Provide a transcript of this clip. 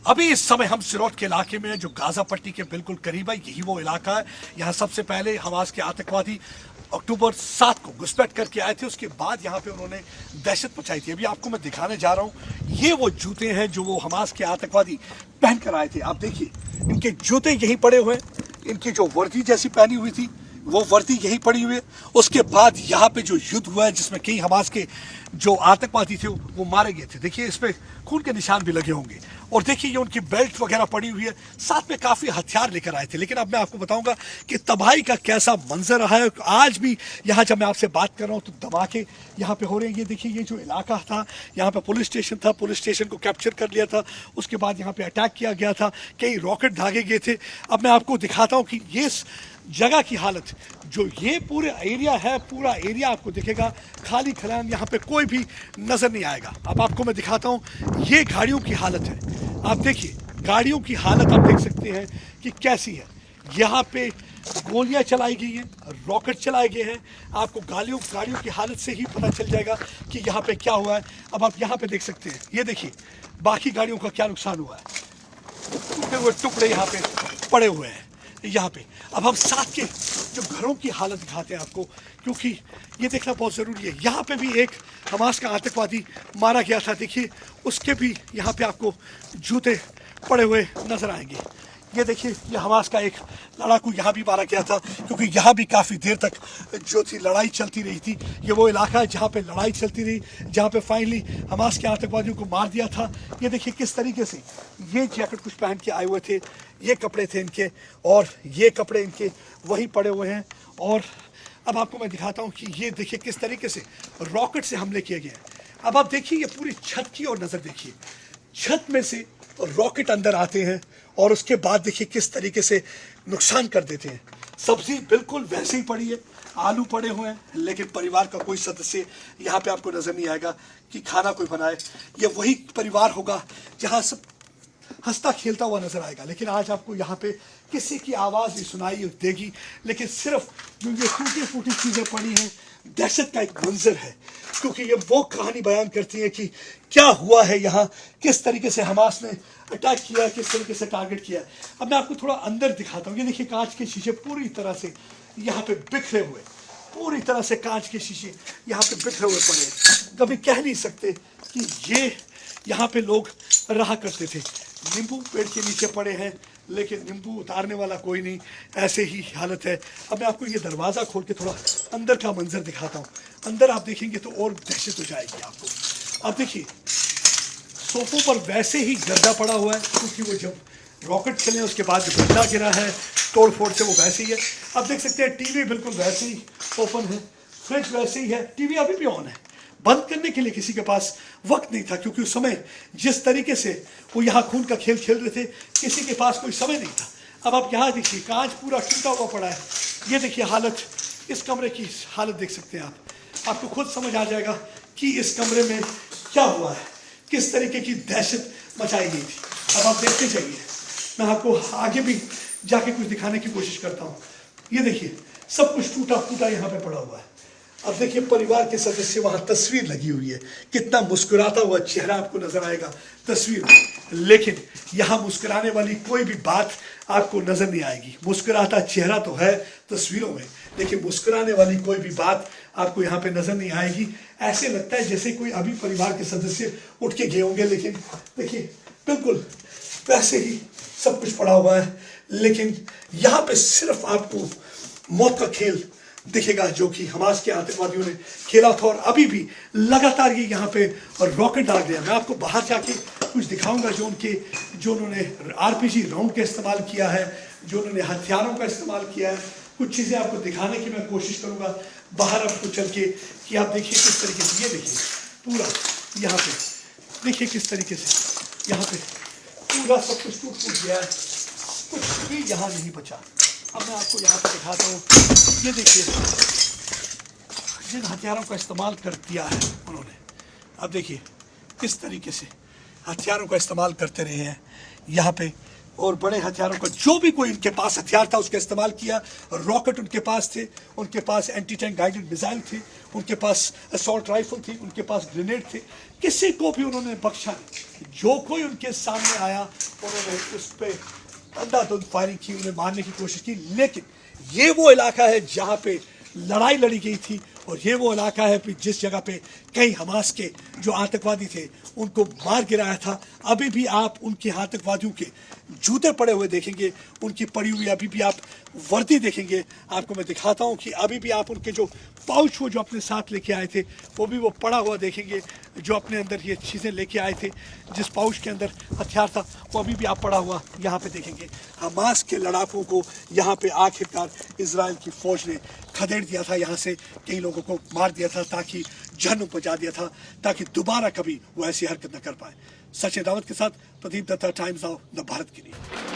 अभी इस समय हम सिरोट के इलाके में, जो गाजा पट्टी के बिल्कुल करीब है, यही वो इलाका है। यहाँ सबसे पहले हमास के आतंकवादी अक्टूबर 7 को घुसपैठ करके आए थे। उसके बाद यहाँ पे उन्होंने दहशत मचाई थी। अभी आपको मैं दिखाने जा रहा हूँ, ये वो जूते हैं जो वो हमास के आतंकवादी पहन कर आए थे। आप देखिए, इनके जूते यहीं पड़े हुए हैं, इनकी जो वर्दी जैसी पहनी हुई थी वो वर्दी यहीं पड़ी हुई है। उसके बाद यहाँ पे जो युद्ध हुआ है, जिसमें कई हमास के जो आतंकवादी थे वो मारे गए थे। देखिए, इस पे खून के निशान भी लगे होंगे। और देखिए, ये उनकी बेल्ट वगैरह पड़ी हुई है, साथ में काफ़ी हथियार लेकर आए थे। लेकिन अब मैं आपको बताऊंगा कि तबाही का कैसा मंजर रहा है। आज भी यहाँ जब मैं आपसे बात कर रहा हूँ तो धमाके यहाँ पे हो रहे हैं। ये देखिए, ये जो इलाका था, यहाँ पे पुलिस स्टेशन था, पुलिस स्टेशन को कैप्चर कर लिया था। उसके बाद यहाँ पे अटैक किया गया था, कई रॉकेट दागे गए थे। अब मैं आपको दिखाता हूँ कि ये जगह की हालत, जो ये पूरे एरिया है, पूरा एरिया आपको दिखेगा खाली खलिहान, यहाँ पे कोई भी नजर नहीं आएगा। अब आपको मैं दिखाता हूँ, ये गाड़ियों की हालत है। आप देखिए, गाड़ियों की हालत आप देख सकते हैं कि कैसी है। यहाँ पे गोलियां चलाई गई हैं, रॉकेट चलाए गए हैं। आपको गाड़ियों की हालत से ही पता चल जाएगा कि यहाँ पे क्या हुआ है। अब आप यहाँ पे देख सकते हैं, ये देखिए बाकी गाड़ियों का क्या नुकसान हुआ है। टूटे हुए टुकड़े यहाँ पे पड़े हुए हैं यहाँ पे। अब हम साथ के जो घरों की हालत दिखाते हैं आपको, क्योंकि ये देखना बहुत ज़रूरी है। यहाँ पे भी एक हमास का आतंकवादी मारा गया था। देखिए, उसके भी यहाँ पे आपको जूते पड़े हुए नजर आएंगे। ये देखिए, ये हमास का एक लड़ाकू यहाँ भी मारा गया था, क्योंकि यहाँ भी काफ़ी देर तक जो थी लड़ाई चलती रही थी। ये वो इलाका है जहाँ पे लड़ाई चलती रही, जहाँ पे फाइनली हमास के आतंकवादियों को मार दिया था। ये देखिए किस तरीके से ये जैकेट कुछ पहन के आए हुए थे, ये कपड़े थे इनके, और ये कपड़े इनके वहीं पड़े हुए हैं। और अब आपको मैं दिखाता हूँ कि ये देखिए किस तरीके से रॉकेट से हमले किए गए हैं। अब आप देखिए, ये पूरी छत की ओर नज़र देखिए, छत में से रॉकेट अंदर आते हैं और उसके बाद देखिए किस तरीके से नुकसान कर देते हैं। सब्जी बिल्कुल वैसे ही पड़ी है, आलू पड़े हुए हैं, लेकिन परिवार का कोई सदस्य यहाँ पे आपको नजर नहीं आएगा कि खाना कोई बनाए। ये वही परिवार होगा जहाँ सब हंसता खेलता हुआ नजर आएगा। लेकिन आज आपको यहाँ पे किसी की आवाज़ नहीं सुनाई देगी, लेकिन सिर्फ जो ये टूटी फूटी चीज़ें पड़ी हैं, दहशत का एक मंजर है। क्योंकि ये वो कहानी बयान करती है कि क्या हुआ है यहाँ, किस तरीके से हमास ने अटैक किया, किस तरीके से टारगेट किया। अब मैं आपको थोड़ा अंदर दिखाता हूँ। ये देखिए, कांच के शीशे पूरी तरह से यहाँ पे बिखरे हुए, पूरी तरह से कांच के शीशे यहाँ पे बिखरे हुए पड़े। कभी कह नहीं सकते कि ये यहाँ पे लोग रहा करते थे। नींबू पेड़ के नीचे पड़े हैं, लेकिन नींबू उतारने वाला कोई नहीं, ऐसे ही हालत है। अब मैं आपको ये दरवाज़ा खोल के थोड़ा अंदर का मंजर दिखाता हूँ। अंदर आप देखेंगे तो और दहशत हो जाएगी आपको। अब देखिए, सोफों पर वैसे ही गर्दा पड़ा हुआ है, क्योंकि वो जब रॉकेट चले उसके बाद जो गर्दा गिरा है तोड़ फोड़ से, वो वैसे ही है। अब देख सकते हैं, टीवी बिल्कुल वैसे ही ओपन है, फ्रिज वैसे ही है, टीवी अभी भी ऑन है। बंद करने के लिए किसी के पास वक्त नहीं था, क्योंकि उस समय जिस तरीके से वो यहाँ खून का खेल खेल रहे थे, किसी के पास कोई समय नहीं था। अब आप यहाँ देखिए, कांच पूरा टूटा हुआ पड़ा है। ये देखिए हालत, इस कमरे की हालत देख सकते हैं आप। आपको खुद समझ आ जाएगा कि इस कमरे में क्या हुआ है, किस तरीके की दहशत मचाई गई थी। अब आप देखते जाइए, मैं आपको आगे भी जाके कुछ दिखाने की कोशिश करता हूँ। ये देखिए, सब कुछ टूटा फूटा यहाँ पे पड़ा हुआ है। अब देखिए, परिवार के सदस्य, वहाँ तस्वीर लगी हुई है, कितना मुस्कुराता हुआ चेहरा आपको नजर आएगा तस्वीर में। लेकिन यहाँ मुस्कुराने वाली कोई भी बात आपको नजर नहीं आएगी। मुस्कुराता चेहरा तो है तस्वीरों में, लेकिन मुस्कुराने वाली कोई भी बात आपको यहाँ पे नजर नहीं आएगी। ऐसे लगता है जैसे कोई अभी परिवार के सदस्य उठ के गए होंगे, लेकिन देखिए बिल्कुल वैसे ही सब कुछ पड़ा हुआ है। लेकिन यहाँ पे सिर्फ आपको मौत का खेल दिखेगा, जो कि हमास के आतंकवादियों ने खेला था, और अभी भी लगातार ये यहाँ पे रॉकेट डाल दिया। मैं आपको बाहर जाके कुछ दिखाऊंगा जो उन्होंने आरपीजी राउंड का इस्तेमाल किया है, जो उन्होंने हथियारों का इस्तेमाल किया है। कुछ चीज़ें आपको दिखाने की मैं कोशिश करूँगा बाहर आपको चल के, कि आप देखिए किस तरीके से, ये देखिए पूरा यहाँ पे देखिए किस तरीके से यहाँ पे पूरा सब कुछ टूट फूट गया है, कुछ भी यहाँ नहीं बचा। अब मैं आपको यहाँ पे दिखाता हूँ। ये देखिए जिन हथियारों का इस्तेमाल कर दिया है उन्होंने, अब देखिए किस तरीके से हथियारों का इस्तेमाल करते रहे हैं। यहाँ पे और बड़े हथियारों का जो भी कोई उनके पास हथियार था उसका इस्तेमाल किया। रॉकेट उनके पास थे, उनके पास एंटी टैंक गाइडेड मिसाइल थे, उनके पास असॉल्ट राइफल थी, उनके पास ग्रेनेड थे। किसी को भी उन्होंने बख्शा नहीं। जो कोई उनके सामने आया उन्होंने उस पर अंधाधुंध फायरिंग की, उन्हें मारने की कोशिश की। लेकिन ये वो इलाका है जहाँ पे लड़ाई लड़ी गई थी, और ये वो इलाका है कि जिस जगह पे कई हमास के जो आतंकवादी थे उनको मार गिराया था। अभी भी आप उनके आतंकवादियों के जूते पड़े हुए देखेंगे, उनकी पड़ी हुई अभी भी आप वर्दी देखेंगे। आपको मैं दिखाता हूँ कि अभी भी आप उनके जो पाउच वो जो अपने साथ लेके आए थे वो भी वो पड़ा हुआ देखेंगे, जो अपने अंदर ये चीज़ें लेके आए थे, जिस पाउच के अंदर हथियार था वो अभी भी आप पड़ा हुआ यहाँ पे देखेंगे। हमास के लड़ाकों को यहाँ पे आखिरकार इजराइल की फौज ने खदेड़ दिया था, यहाँ से कई लोगों को मार दिया था, ताकि जहन्नुम पहुँचा दिया था, ताकि दोबारा कभी वो ऐसी हरकत न कर पाए। सचिन रावत के साथ Pradeep Dutta, Times Now the Bharat के लिए।